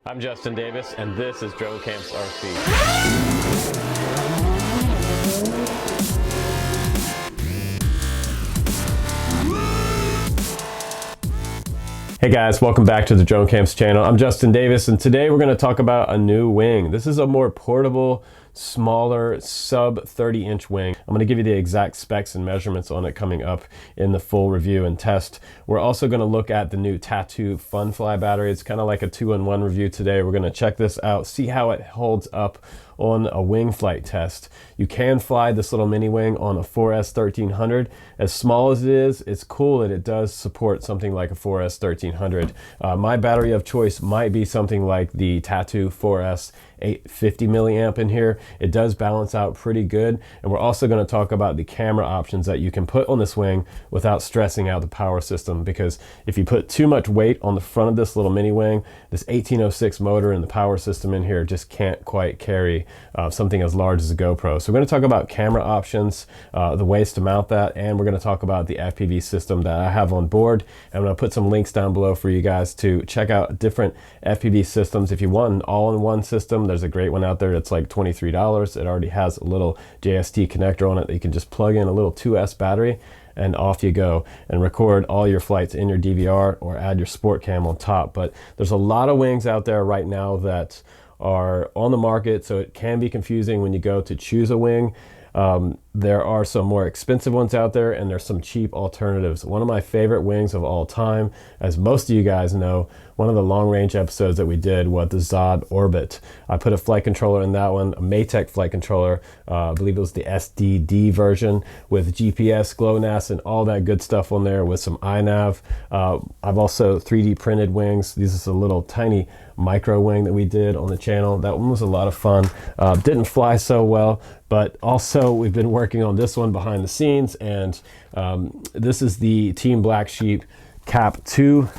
I'm Justin Davis, and this is Drone Camps RC. Hey guys, welcome back to the Drone Camps channel. I'm Justin Davis, and today we're going to talk about a new wing. This is a more portable, smaller, sub 30-inch wing. I'm going to give you the exact specs and measurements on it coming up in the full review and test. We're also going to look at the new Tattoo Fun Fly battery. It's kind of like a 2-in-1 review today. We're going to check this out, see how it holds up on a wing flight test. You can fly this little mini wing on a 4S 1300. As small as it is, it's cool that it does support something like a 4S 1300. My battery of choice might be something like the Tattoo 4S 850 milliamp in here. It does balance out pretty good, and we're also going to talk about the camera options that you can put on this wing without stressing out the power system, because if you put too much weight on the front of this little mini wing, this 1806 motor and the power system in here just can't quite carry something as large as a GoPro. So we're going to talk about camera options, the ways to mount that, and we're going to talk about the FPV system that I have on board. And I'm going to put some links down below for you guys to check out different FPV systems. If you want an all-in-one system, there's a great one out there that's like $23. It already has a little JST connector on it that you can just plug in a little 2S battery and off you go and record all your flights in your DVR or add your sport cam on top. But there's a lot of wings out there right now that are on the market, so it can be confusing when you go to choose a wing. There are some more expensive ones out there, and there's some cheap alternatives. One of my favorite wings of all time, as most of you guys know, one of the long range episodes that we did was the Zod Orbit. I put a flight controller in that one, a Maytech flight controller. I believe it was the SDD version with GPS, GLONASS, and all that good stuff on there with some iNav. I've also 3D printed wings. This is a little tiny micro wing that we did on the channel. That one was a lot of fun. Didn't fly so well, but also we've been working on this one behind the scenes, and this is the Team Black Sheep Cap 2,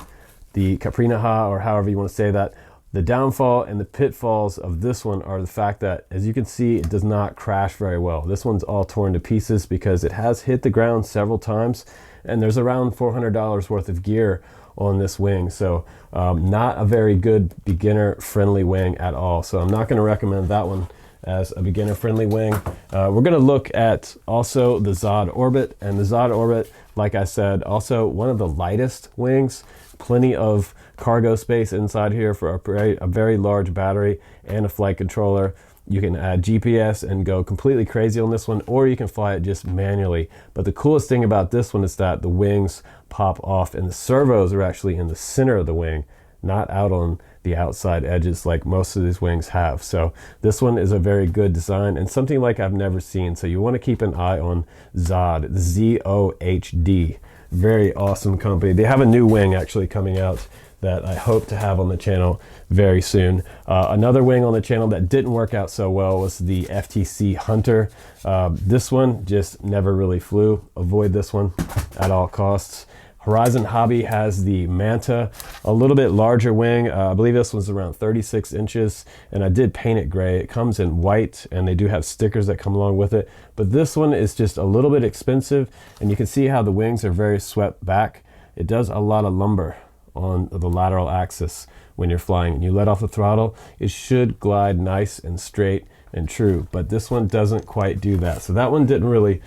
the Caprinaha, or however you want to say that. The downfall and the pitfalls of this one are the fact that, as you can see, it does not crash very well. This one's all torn to pieces because it has hit the ground several times, and there's around $400 worth of gear on this wing. So not a very good beginner friendly wing at all. So I'm not going to recommend that one as a beginner friendly wing. We're going to look at also the Zod Orbit, and the Zod Orbit, like I said, also one of the lightest wings. Plenty of cargo space inside here for a very large battery and a flight controller. You can add GPS and go completely crazy on this one, or you can fly it just manually. But the coolest thing about this one is that the wings pop off, and the servos are actually in the center of the wing, not out on the outside edges like most of these wings have. So this one is a very good design and something like I've never seen. So you want to keep an eye on Zod, Z-O-H-D. Very awesome company. They have a new wing actually coming out that I hope to have on the channel very soon. Another wing on the channel that didn't work out so well was the FTC Hunter. This one just never really flew. Avoid this one at all costs. Horizon Hobby has the Manta, a little bit larger wing. I believe this one's around 36 inches, and I did paint it gray. It comes in white, and they do have stickers that come along with it. But this one is just a little bit expensive, and you can see how the wings are very swept back. It does a lot of lumber on the lateral axis when you're flying. And you let off the throttle, it should glide nice and straight and true, but this one doesn't quite do that. So that one didn't really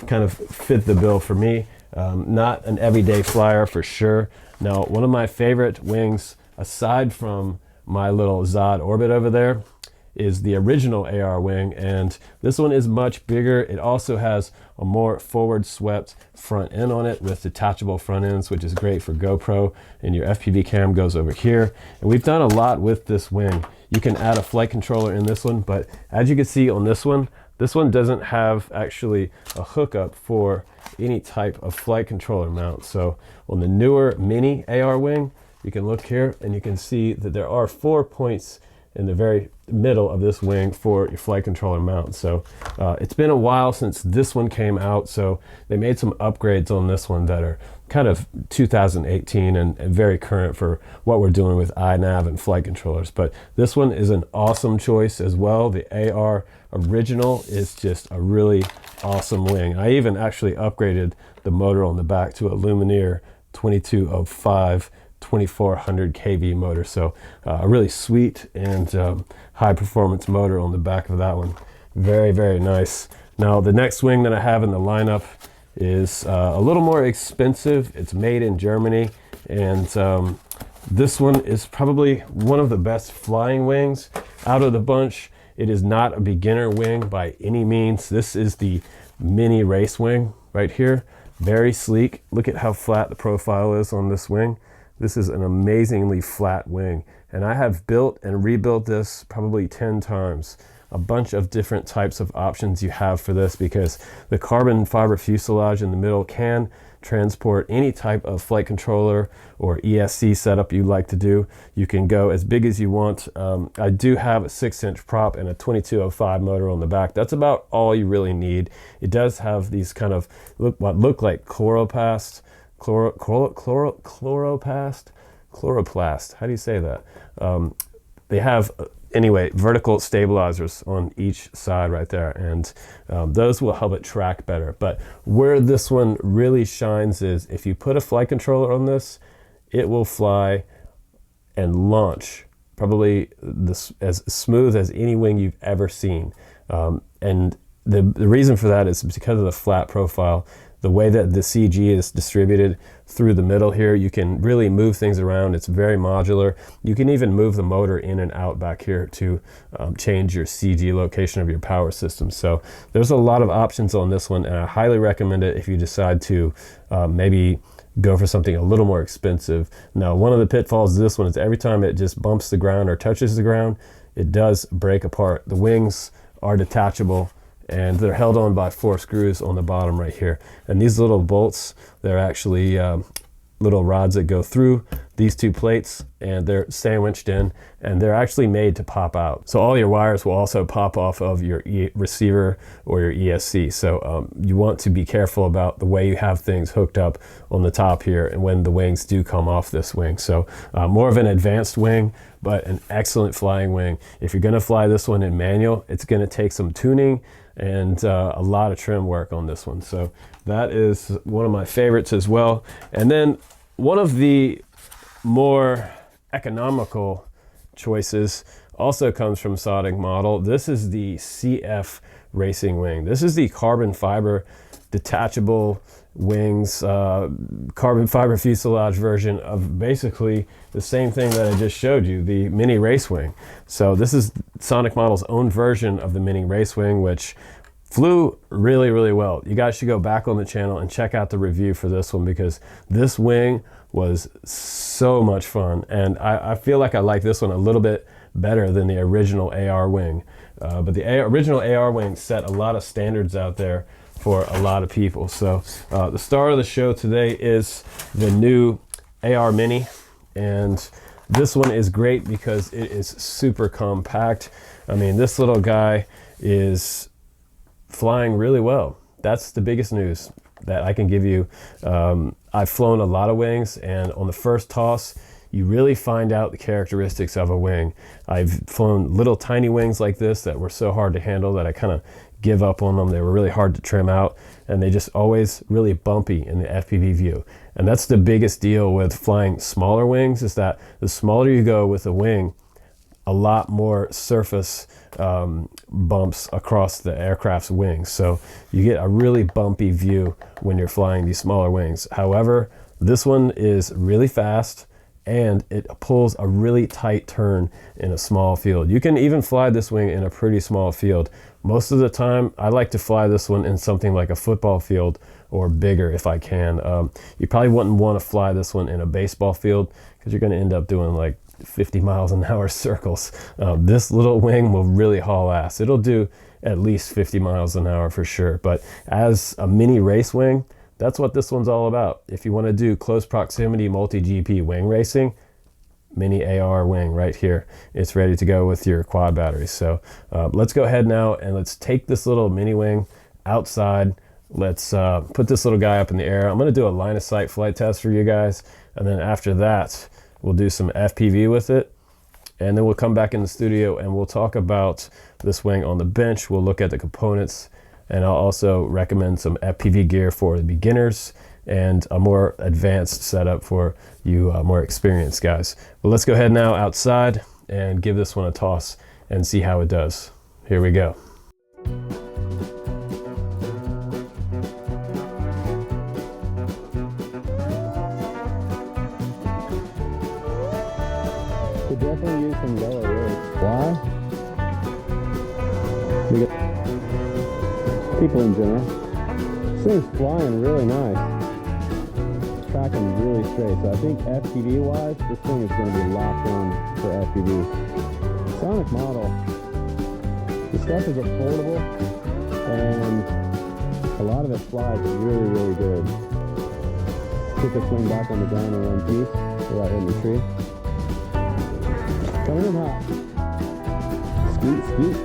kind of fit the bill for me. Not an everyday flyer for sure. Now, one of my favorite wings, aside from my little Zod Orbit over there, is the original AR wing, and this one is much bigger. It also has a more forward swept front end on it with detachable front ends, which is great for GoPro, and your FPV cam goes over here. And we've done a lot with this wing. You can add a flight controller in this one, but as you can see on this one doesn't have actually a hookup for any type of flight controller mount. So on the newer mini AR wing, you can look here and you can see that there are 4 points in the very middle of this wing for your flight controller mount. So it's been a while since this one came out, so they made some upgrades on this one that are kind of 2018 and very current for what we're doing with iNav and flight controllers. But this one is an awesome choice as well. The AR original is just a really awesome wing. I even actually upgraded the motor on the back to a Lumineer 2205 2400 kV motor. So a really sweet and high performance motor on the back of that one. Very, very nice. Now the next wing that I have in the lineup is a little more expensive. It's made in Germany, and this one is probably one of the best flying wings out of the bunch. It is not a beginner wing by any means. This is the mini race wing right here. Very sleek. Look at how flat the profile is on this wing. This is an amazingly flat wing, and I have built and rebuilt this probably 10 times. A bunch of different types of options you have for this, because the carbon fiber fuselage in the middle can transport any type of flight controller or ESC setup you like to do. You can go as big as you want. I do have a 6-inch prop and a 2205 motor on the back. That's about all you really need. It does have these kind of what look like chloroplast. How do you say that? They have anyway vertical stabilizers on each side right there, and those will help it track better. But where this one really shines is if you put a flight controller on this, it will fly and launch probably this as smooth as any wing you've ever seen. And the reason for that is because of the flat profile. The way that the CG is distributed through the middle here, you can really move things around. It's very modular. You can even move the motor in and out back here to change your CG location of your power system. So there's a lot of options on this one, and I highly recommend it if you decide to maybe go for something a little more expensive. Now, one of the pitfalls of this one is every time it just bumps the ground or touches the ground, it does break apart. The wings are detachable, and they're held on by 4 screws on the bottom right here. And these little bolts, they're actually little rods that go through these 2 plates, and they're sandwiched in, and they're actually made to pop out. So all your wires will also pop off of your receiver or your ESC. So you want to be careful about the way you have things hooked up on the top here and when the wings do come off this wing. So more of an advanced wing, but an excellent flying wing. If you're gonna fly this one in manual, it's gonna take some tuning and a lot of trim work on this one. So that is one of my favorites as well. And then one of the more economical choices also comes from Sonic Model. This is the CF Racing Wing. This is the carbon fiber detachable wings, carbon fiber fuselage version of basically the same thing that I just showed you, the mini race wing. So this is Sonic Model's own version of the mini race wing, which flew really, really well. You guys should go back on the channel and check out the review for this one, because this wing was so much fun. And I feel like I like this one a little bit better than the original AR wing. But the original AR wing set a lot of standards out there for a lot of people. So the star of the show today is the new AR Mini, and this one is great because it is super compact. I mean, this little guy is flying really well. That's the biggest news that I can give you. I've flown a lot of wings, and on the first toss, you really find out the characteristics of a wing. I've flown little tiny wings like this that were so hard to handle that I kind of give up on them. They were really hard to trim out, and they just always really bumpy in the FPV view. And that's the biggest deal with flying smaller wings, is that the smaller you go with a wing, a lot more surface bumps across the aircraft's wings. So you get a really bumpy view when you're flying these smaller wings. However, this one is really fast, and it pulls a really tight turn in a small field. You can even fly this wing in a pretty small field. Most of the time, I like to fly this one in something like a football field or bigger if I can. You probably wouldn't want to fly this one in a baseball field, because you're going to end up doing like 50 miles an hour circles. This little wing will really haul ass. It'll do at least 50 miles an hour for sure. But as a mini race wing, that's what this one's all about. If you want to do close proximity multi-GP wing racing, mini AR wing right here. It's ready to go with your quad batteries. So let's go ahead now and let's take this little mini wing outside. Let's put this little guy up in the air. I'm going to do a line of sight flight test for you guys, and then after that we'll do some FPV with it, and then we'll come back in the studio and we'll talk about this wing on the bench. We'll look at the components, and I'll also recommend some FPV gear for the beginners and a more advanced setup for you more experienced guys. But let's go ahead now outside and give this one a toss and see how it does. Here we go. Could definitely use some lower rates. Why? Because people in general. This thing's flying really nice. Tracking really straight. So I think FPV wise, this thing is going to be locked in for FPV. Sonic model. The stuff is affordable and a lot of it flies really, really good. Put this thing back on the ground in one piece without hitting the tree. Coming in hot. Scoot, scoot.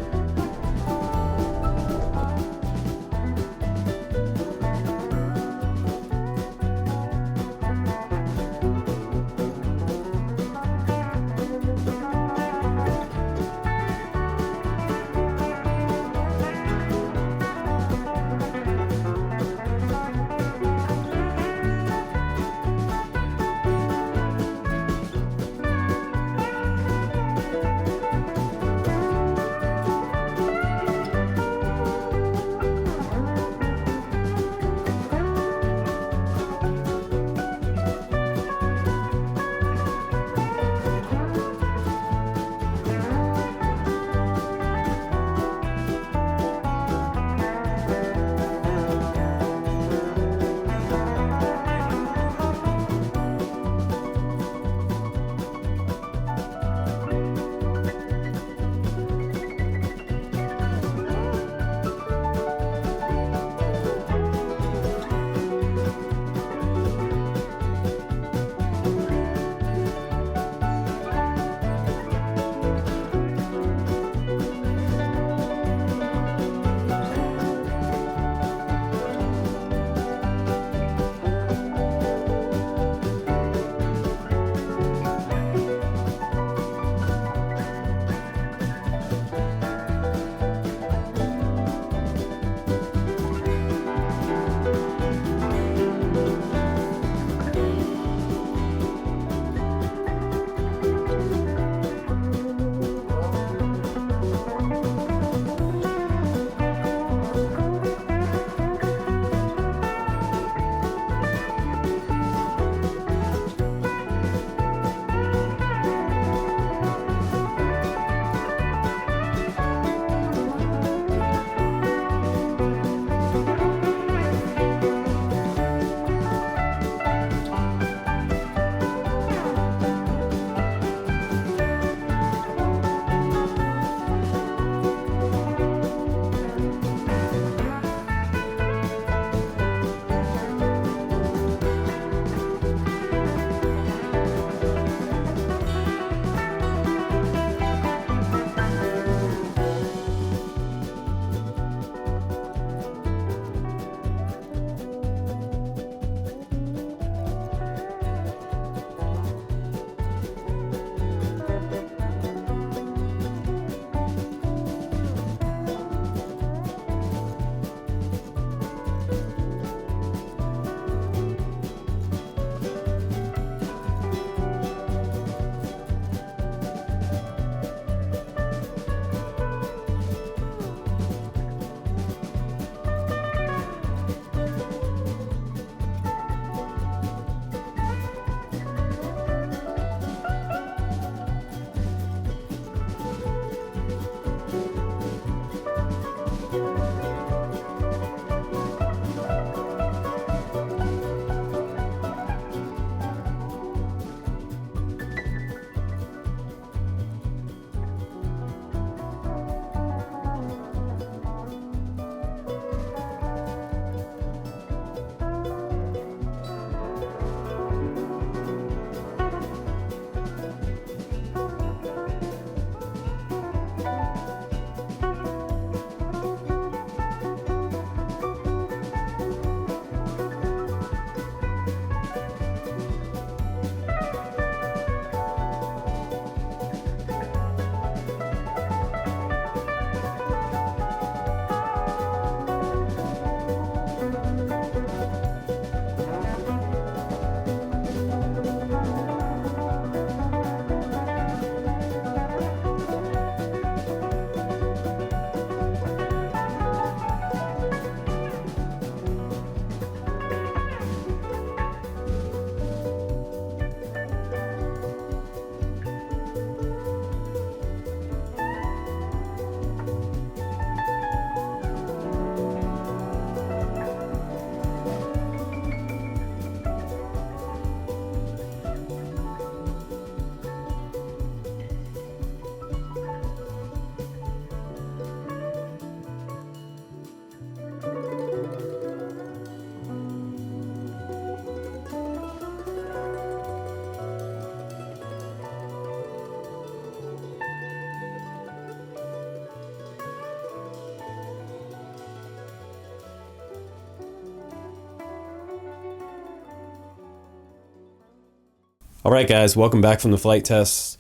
All right, guys, welcome back from the flight tests.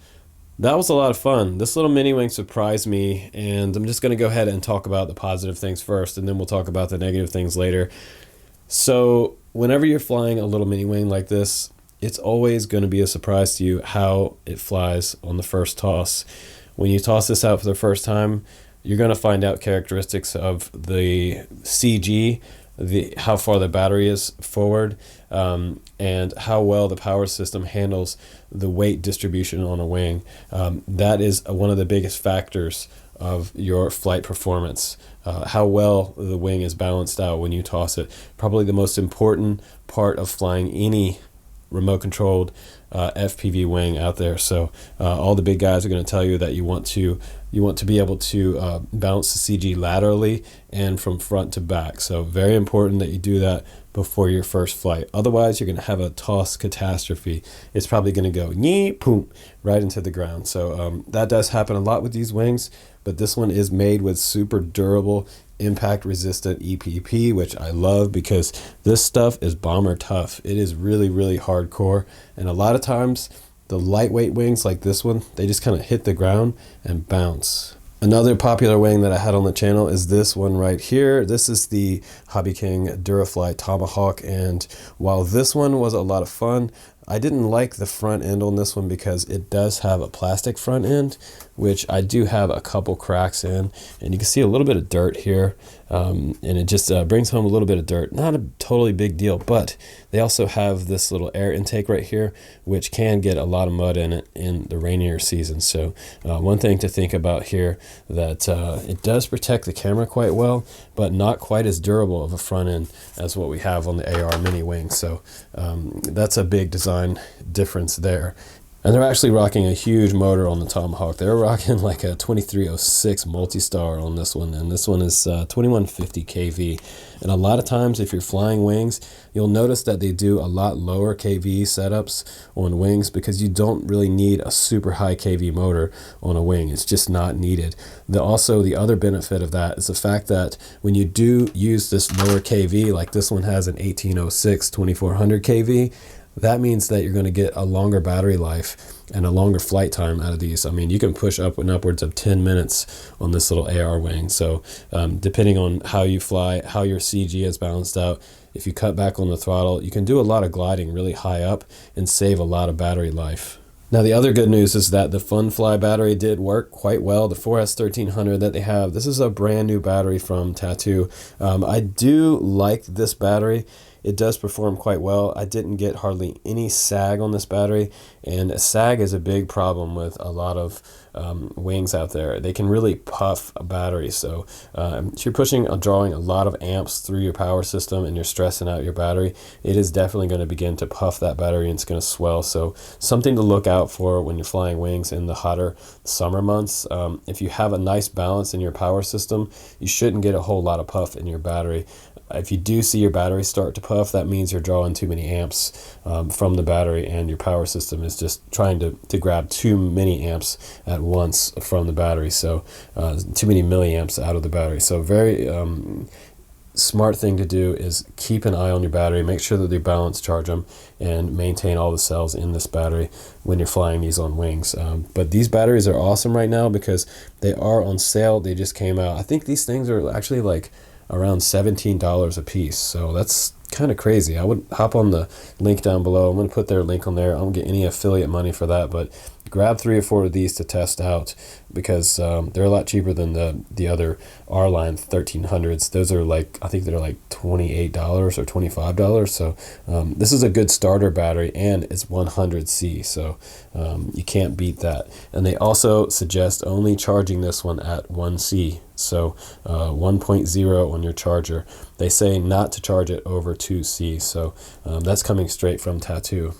That was a lot of fun. This little mini wing surprised me, and I'm just going to go ahead and talk about the positive things first, and then we'll talk about the negative things later. So whenever you're flying a little mini wing like this, it's always going to be a surprise to you how it flies on the first toss. When you toss this out for the first time, you're going to find out characteristics of the CG, how far the battery is forward, and how well the power system handles the weight distribution on a wing. That is one of the biggest factors of your flight performance. How well the wing is balanced out when you toss it. Probably the most important part of flying any remote controlled FPV wing out there. So all the big guys are going to tell you that you want to be able to balance the CG laterally and from front to back. So very important that you do that before your first flight. Otherwise, you're going to have a toss catastrophe. It's probably going to go yee, boom, right into the ground. So that does happen a lot with these wings, but this one is made with super durable, impact resistant EPP, which I love because this stuff is bomber tough. It is really, really hardcore. And a lot of times the lightweight wings like this one, they just kind of hit the ground and bounce. Another popular wing that I had on the channel is this one right here. This is the Hobby King Durafly Tomahawk, and while this one was a lot of fun, I didn't like the front end on this one because it does have a plastic front end, which I do have a couple cracks in, and you can see a little bit of dirt here, and it just brings home a little bit of dirt. Not a totally big deal, but they also have this little air intake right here, which can get a lot of mud in it in the rainier season. So one thing to think about here, that it does protect the camera quite well, but not quite as durable of a front end as what we have on the AR Mini Wing. So that's a big design difference there. And they're actually rocking a huge motor on the Tomahawk. They're rocking like a 2306 multi-star on this one, and this one is 2150 kV. And a lot of times if you're flying wings, you'll notice that they do a lot lower kV setups on wings because you don't really need a super high kV motor on a wing. It's just not needed. Also, the other benefit of that is the fact that when you do use this lower kV, like this one has an 1806 2400 kV, that means that you're going to get a longer battery life and a longer flight time out of these. I mean, you can push up and upwards of 10 minutes on this little AR wing. So depending on how you fly, how your CG is balanced out, if you cut back on the throttle, you can do a lot of gliding really high up and save a lot of battery life. Now, the other good news is that the FunFly battery did work quite well. The 4S1300 that they have, this is a brand new battery from Tattoo. I do like this battery. It does perform quite well. I didn't get hardly any sag on this battery, and sag is a big problem with a lot of wings out there. They can really puff a battery. So if you're drawing a lot of amps through your power system and you're stressing out your battery, it is definitely going to begin to puff that battery and it's going to swell. So something to look out for when you're flying wings in the hotter summer months. If you have a nice balance in your power system, you shouldn't get a whole lot of puff in your battery. If you do see your battery start to puff, that means you're drawing too many amps from the battery, and your power system is just trying to grab too many amps at once from the battery. So too many milliamps out of the battery. So very smart thing to do is keep an eye on your battery, make sure that they balance charge them, and maintain all the cells in this battery when you're flying these on wings. But these batteries are awesome right now because they are on sale. They just came out. I think these things are actually like around $17 a piece. So that's kind of crazy. I would hop on the link down below. I'm going to put their link on there. I don't get any affiliate money for that, but grab 3 or 4 of these to test out because they're a lot cheaper than the other R-Line 1300s. Those are like, I think they're like $28 or $25. So this is a good starter battery, and it's 100C, so you can't beat that. And they also suggest only charging this one at 1C, so 1.0 on your charger. They say not to charge it over 2C, so that's coming straight from Tattoo.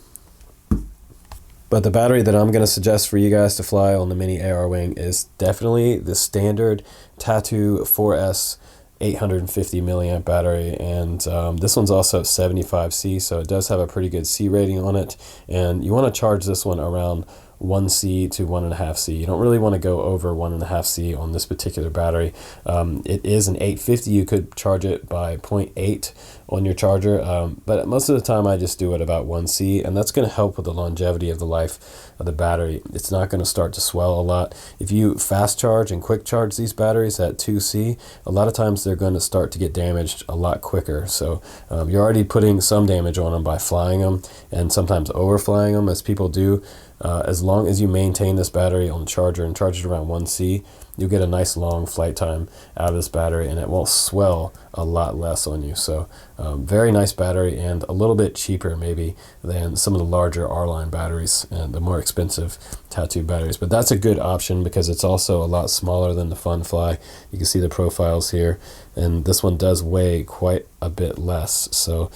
But the battery that I'm going to suggest for you guys to fly on the Mini AR Wing is definitely the standard Tattoo 4S 850 milliamp battery, and this one's also 75C, so it does have a pretty good C rating on it. And you want to charge this one around 1C to 1.5C. You don't really want to go over 1.5C on this particular battery. It is an 850. You could charge it by 0.8 on your charger, but most of the time I just do it about 1C, and that's going to help with the longevity of the life of the battery. It's not going to start to swell a lot. If you fast charge and quick charge these batteries at 2C, a lot of times they're going to start to get damaged a lot quicker. So you're already putting some damage on them by flying them, and sometimes overflying them, as people do. As long as you maintain this battery on the charger and charge it around 1C, you'll get a nice long flight time out of this battery, and it won't swell a lot less on you. So very nice battery, and a little bit cheaper maybe than some of the larger R-line batteries and the more expensive tattoo batteries. But that's a good option because it's also a lot smaller than the Fun Fly. You can see the profiles here, and this one does weigh quite a bit less. So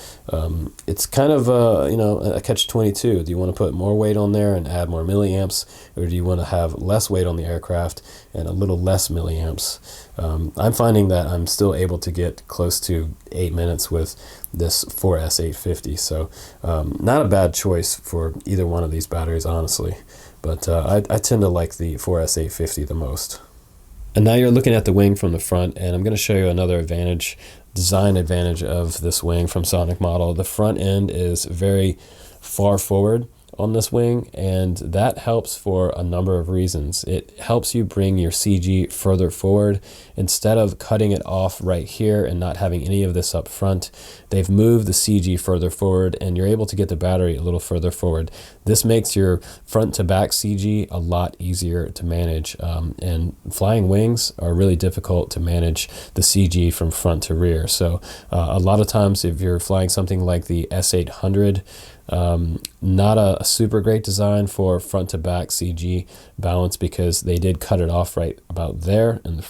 it's kind of a catch-22. Do you want to put more weight on there and add more milliamps, or do you want to have less weight on the aircraft and a little less milliamps? I'm finding that I'm still able to get close to 8 minutes with this 4S 850, so not a bad choice for either one of these batteries, honestly. But I tend to like the 4S 850 the most. And now you're looking at the wing from the front, and I'm going to show you another design advantage of this wing from Sonic Model. The front end is very far forward on this wing, and that helps for a number of reasons. It helps you bring your CG further forward. Instead of cutting it off right here and not having any of this up front, they've moved the CG further forward, and you're able to get the battery a little further forward. This makes your front to back CG a lot easier to manage, and flying wings are really difficult to manage the CG from front to rear. So a lot of times if you're flying something like the S800, not a super great design for front to back CG balance, because they did cut it off right about there, and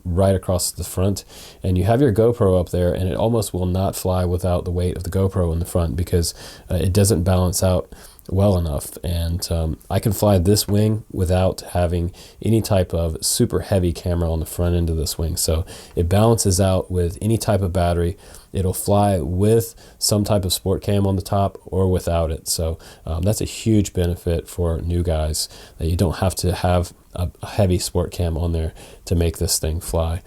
right across the front, and you have your GoPro up there, and it almost will not fly without the weight of the GoPro in the front, because it doesn't balance out well enough. And I can fly this wing without having any type of super heavy camera on the front end of this wing, so it balances out with any type of battery. It'll fly with some type of sport cam on the top or without it. So that's a huge benefit for new guys, that you don't have to have a heavy sport cam on there to make this thing fly.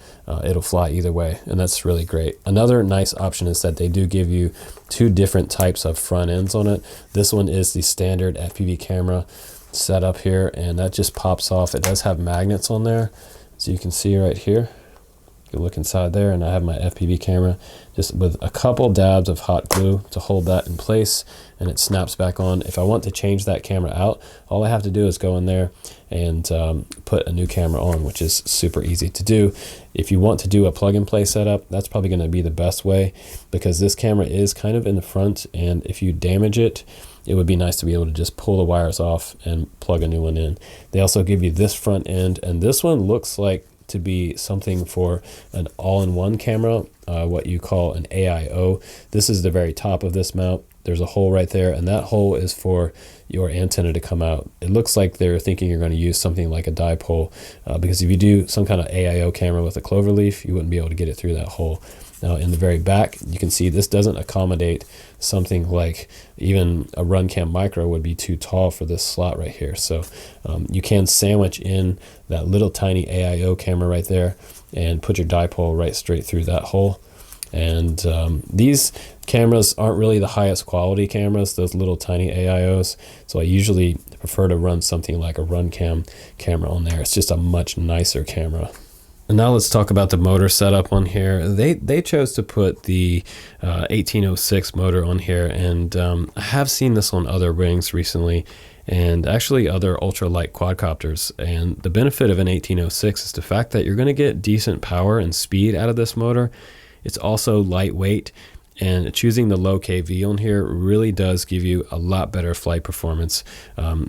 It'll fly either way, and that's really great. Another nice option is that they do give you two different types of front ends on it. This one is the standard FPV camera setup here, and that just pops off. It does have magnets on there, so you can see right here. You can look inside there, and I have my FPV camera just with a couple dabs of hot glue to hold that in place, and it snaps back on. If I want to change that camera out, all I have to do is go in there and put a new camera on, which is super easy to do. If you want to do a plug-and-play setup, that's probably going to be the best way, because this camera is kind of in the front, and if you damage it, it would be nice to be able to just pull the wires off and plug a new one in. They also give you this front end, and this one looks like to be something for an all-in-one camera, what you call an AIO. This is the very top of this mount. There's a hole right there, and that hole is for your antenna to come out. It looks like they're thinking you're going to use something like a dipole, because if you do some kind of AIO camera with a clover leaf, you wouldn't be able to get it through that hole. Now in the very back, you can see this doesn't accommodate something like even a RunCam Micro would be too tall for this slot right here. So you can sandwich in that little tiny AIO camera right there and put your dipole right straight through that hole. And these cameras aren't really the highest quality cameras, those little tiny AIOs. So I usually prefer to run something like a RunCam camera on there. It's just a much nicer camera. And now let's talk about the motor setup on here. They chose to put the 1806 motor on here, and I have seen this on other wings recently, and actually other ultralight quadcopters. And the benefit of an 1806 is the fact that you're going to get decent power and speed out of this motor. It's also lightweight, and choosing the low KV on here really does give you a lot better flight performance.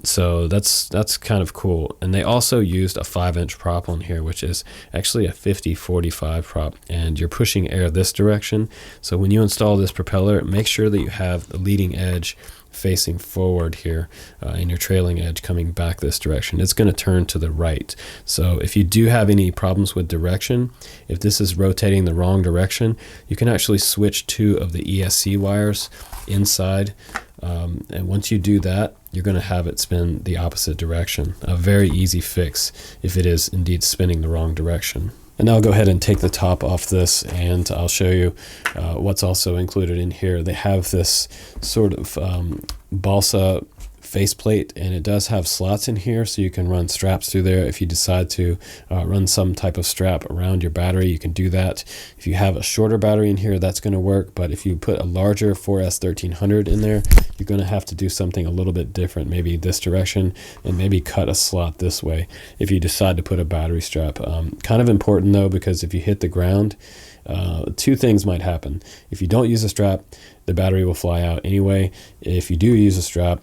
So that's kind of cool. And they also used a 5-inch prop on here, which is actually a 50-45 prop, and you're pushing air this direction. So when you install this propeller, make sure that you have the leading edge facing forward here and your trailing edge coming back this direction, it's going to turn to the right. So if you do have any problems with direction, if this is rotating the wrong direction, you can actually switch 2 of the ESC wires inside, and once you do that, you're going to have it spin the opposite direction. A very easy fix if it is indeed spinning the wrong direction. And now I'll go ahead and take the top off this, and I'll show you what's also included in here. They have this sort of balsa faceplate, and it does have slots in here, so you can run straps through there. If you decide to run some type of strap around your battery, you can do that. If you have a shorter battery in here, that's going to work, but if you put a larger 4S1300 in there, you're going to have to do something a little bit different, maybe this direction, and maybe cut a slot this way if you decide to put a battery strap. Kind of important though, because if you hit the ground, 2 things might happen. If you don't use a strap, the battery will fly out anyway. If you do use a strap,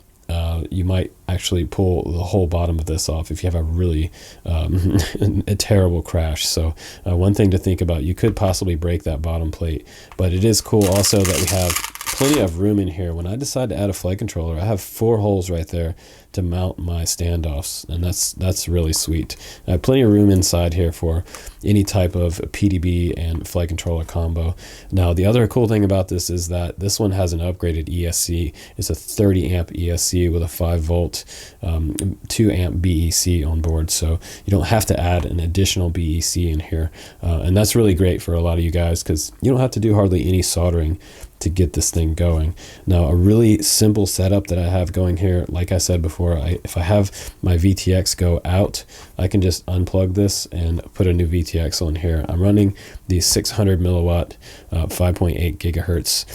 you might actually pull the whole bottom of this off if you have a really a terrible crash. So one thing to think about, you could possibly break that bottom plate, but it is cool also that we have plenty of room in here. When I decide to add a flight controller, I have 4 holes right there to mount my standoffs, and that's really sweet. I have plenty of room inside here for any type of PDB and flight controller combo. Now the other cool thing about this is that this one has an upgraded ESC. It's a 30 amp ESC with a 5 volt 2 amp BEC on board, so you don't have to add an additional BEC in here, and that's really great for a lot of you guys because you don't have to do hardly any soldering to get this thing going. Now a really simple setup that I have going here, like I said before, if I have my VTX go out, I can just unplug this and put a new VTX on here. I'm running the 600 milliwatt 5.8 gigahertz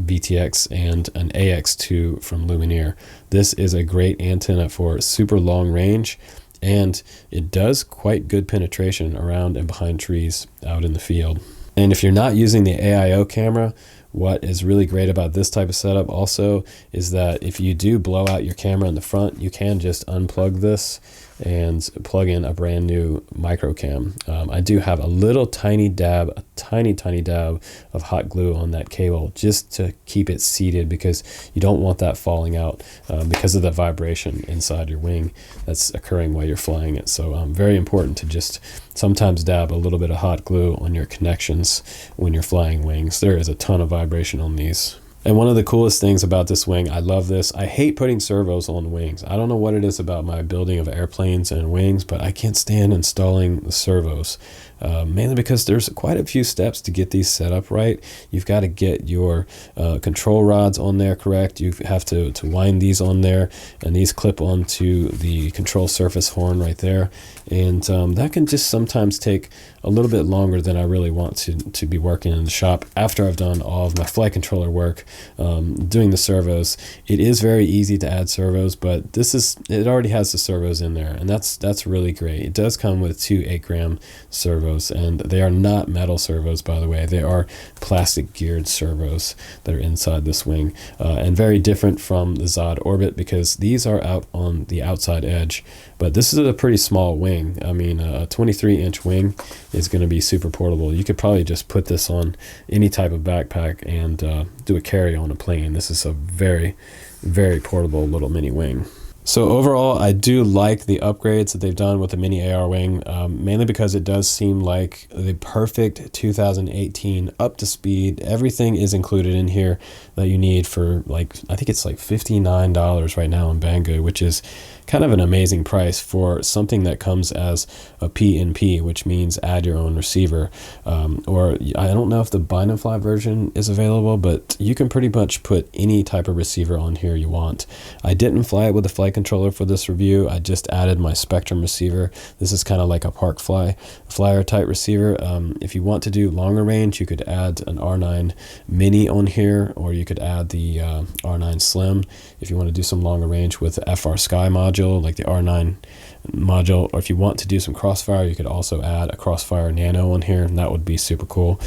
VTX and an AX2 from Lumineer. This is a great antenna for super long range, and it does quite good penetration around and behind trees out in the field. And if you're not using the AIO camera, what is really great about this type of setup also is that if you do blow out your camera in the front, you can just unplug this and plug in a brand new micro cam. I do have a little tiny dab, a tiny dab of hot glue on that cable just to keep it seated, because you don't want that falling out because of the vibration inside your wing that's occurring while you're flying it. So very important to just sometimes dab a little bit of hot glue on your connections when you're flying wings. There is a ton of vibration on these. And one of the coolest things about this wing, I love this. I hate putting servos on wings. I don't know what it is about my building of airplanes and wings, but I can't stand installing the servos. Mainly because there's quite a few steps to get these set up right. You've got to get your control rods on there correct. You have to wind these on there, and these clip onto the control surface horn right there. And that can just sometimes take a little bit longer than I really want to be working in the shop after I've done all of my flight controller work. Doing the servos, it is very easy to add servos, but it already has the servos in there, and that's really great. It does come with 2 8-gram servos, and they are not metal servos, by the way. They are plastic geared servos that are inside this wing, and very different from the Zod Orbit because these are out on the outside edge. But this is a pretty small wing. I mean, a 23-inch wing is going to be super portable. You could probably just put this on any type of backpack and do a carry on a plane. This is a very, very portable little mini wing. So overall, I do like the upgrades that they've done with the mini AR wing, mainly because it does seem like the perfect 2018 up to speed. Everything is included in here that you need for, like, I think it's like $59 right now in Banggood, which is kind of an amazing price for something that comes as a PNP, which means add your own receiver. Or I don't know if the bind and fly version is available, but you can pretty much put any type of receiver on here you want. I didn't fly it with a flight controller for this review. I just added my Spectrum receiver. This is kind of like a park flyer type receiver. If you want to do longer range, you could add an R9 Mini on here, or you could add the R9 Slim if you want to do some longer range with the FR Sky module, like the R9 module. Or if you want to do some Crossfire, you could also add a Crossfire Nano on here, and that would be super cool,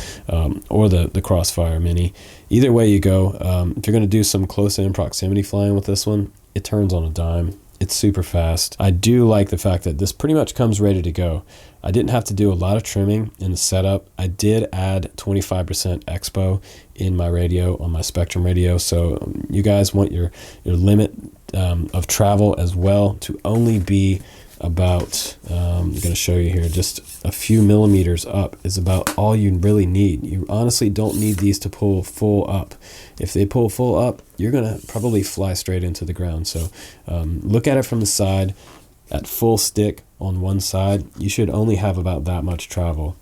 or the Crossfire Mini. Either way you go, if you're going to do some close-in proximity flying with this one, it turns on a dime. It's super fast. I do like the fact that this pretty much comes ready to go. I didn't have to do a lot of trimming in the setup. I did add 25% expo in my radio, on my Spectrum radio. So you guys want your limit of travel as well to only be about, I'm going to show you here, just a few millimeters up is about all you really need. You honestly don't need these to pull full up. If they pull full up, you're going to probably fly straight into the ground. So look at it from the side. At full stick on one side, you should only have about that much travel.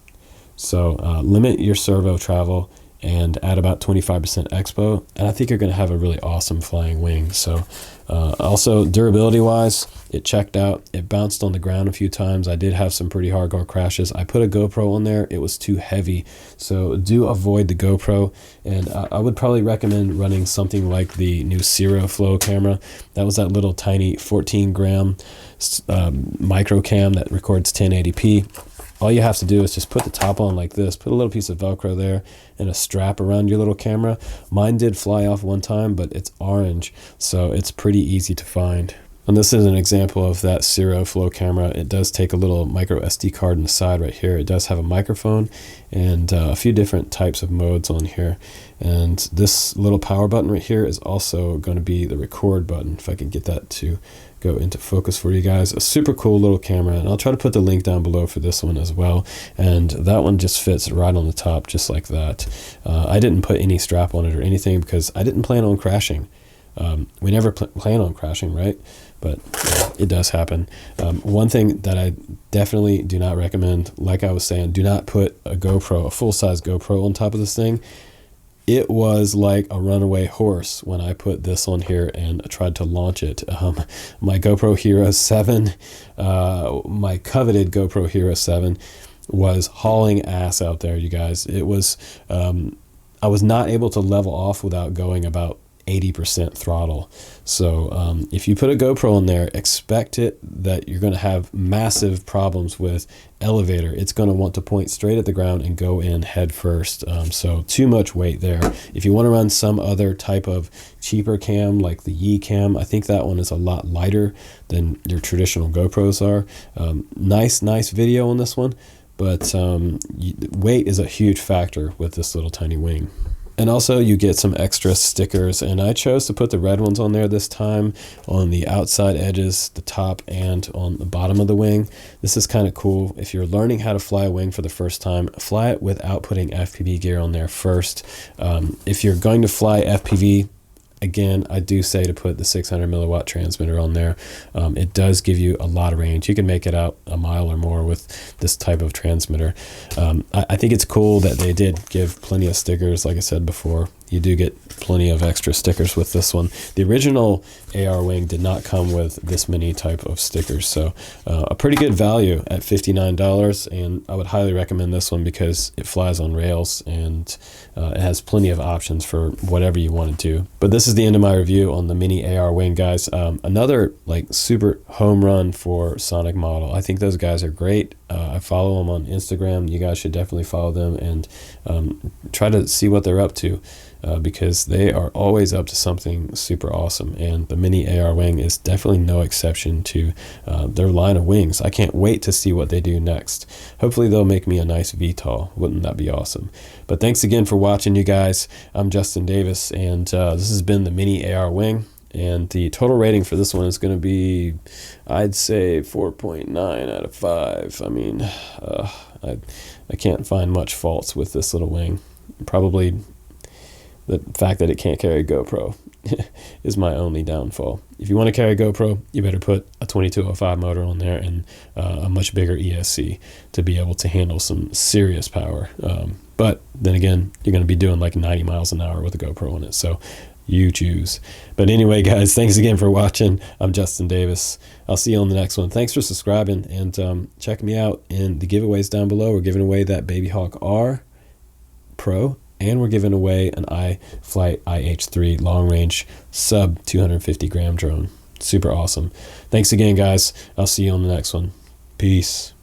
So limit your servo travel and add about 25% expo, and I think you're going to have a really awesome flying wing. So also durability wise, it checked out. It bounced on the ground a few times. I did have some pretty hardcore crashes. I put a GoPro on there. It was too heavy, so do avoid the GoPro. And I would probably recommend running something like the new Servo Flow camera. That was that little tiny 14 gram micro cam that records 1080p. All you have to do is just put the top on like this, put a little piece of Velcro there and a strap around your little camera. Mine did fly off one time, but it's orange, so it's pretty easy to find. And this is an example of that Servo Flow camera. It does take a little micro SD card on the side right here. It does have a microphone and a few different types of modes on here. And this little power button right here is also going to be the record button, if I can get that to go into focus for you guys. A super cool little camera, and I'll try to put the link down below for this one as well. And that one just fits right on the top, just like that. I didn't put any strap on it or anything because I didn't plan on crashing. We never plan on crashing, right? But it does happen. One thing that I definitely do not recommend, like I was saying, do not put a GoPro, a full-size GoPro on top of this thing. It was like a runaway horse when I put this on here and tried to launch it. My GoPro Hero 7, my coveted GoPro Hero 7 was hauling ass out there, you guys. It was, I was not able to level off without going about 80% throttle. So if you put a GoPro in there, expect it that you're going to have massive problems with elevator. It's going to want to point straight at the ground and go in head first. So too much weight there. If you want to run some other type of cheaper cam like the Yi cam, I think that one is a lot lighter than your traditional GoPros are. Nice video on this one, but weight is a huge factor with this little tiny wing. And also you get some extra stickers, and I chose to put the red ones on there this time on the outside edges, the top, and on the bottom of the wing. This is kind of cool. If you're learning how to fly a wing for the first time, fly it without putting FPV gear on there first. If you're going to fly FPV, again, I do say to put the 600 milliwatt transmitter on there. It does give you a lot of range. You can make it out a mile or more with this type of transmitter. I think it's cool that they did give plenty of stickers. Like I said before, you do get plenty of extra stickers with this one. The original AR wing did not come with this many type of stickers, so a pretty good value at $59, and I would highly recommend this one because it flies on rails and it has plenty of options for whatever you want to do. But this is the end of my review on the mini AR wing, guys. Another like super home run for Sonic Model. I think those guys are great. I follow them on Instagram. You guys should definitely follow them and try to see what they're up to. Because they are always up to something super awesome, and the mini AR wing is definitely no exception to their line of wings. I can't wait to see what they do next. Hopefully they'll make me a nice VTOL. Wouldn't that be awesome? But thanks again for watching, you guys. I'm Justin Davis, and this has been the mini AR wing, and the total rating for this one is going to be, I'd say, 4.9 out of 5. I mean, I can't find much faults with this little wing. Probably the fact that it can't carry a GoPro is my only downfall. If you want to carry a GoPro, you better put a 2205 motor on there and a much bigger ESC to be able to handle some serious power. But then again, you're going to be doing like 90 miles an hour with a GoPro on it, so you choose. But anyway, guys, thanks again for watching. I'm Justin Davis. I'll see you on the next one. Thanks for subscribing, and check me out in the giveaways down below. We're giving away that Baby Hawk R Pro, and we're giving away an iFlight IH3 long range sub 250 gram drone. Super awesome. Thanks again, guys. I'll see you on the next one. Peace.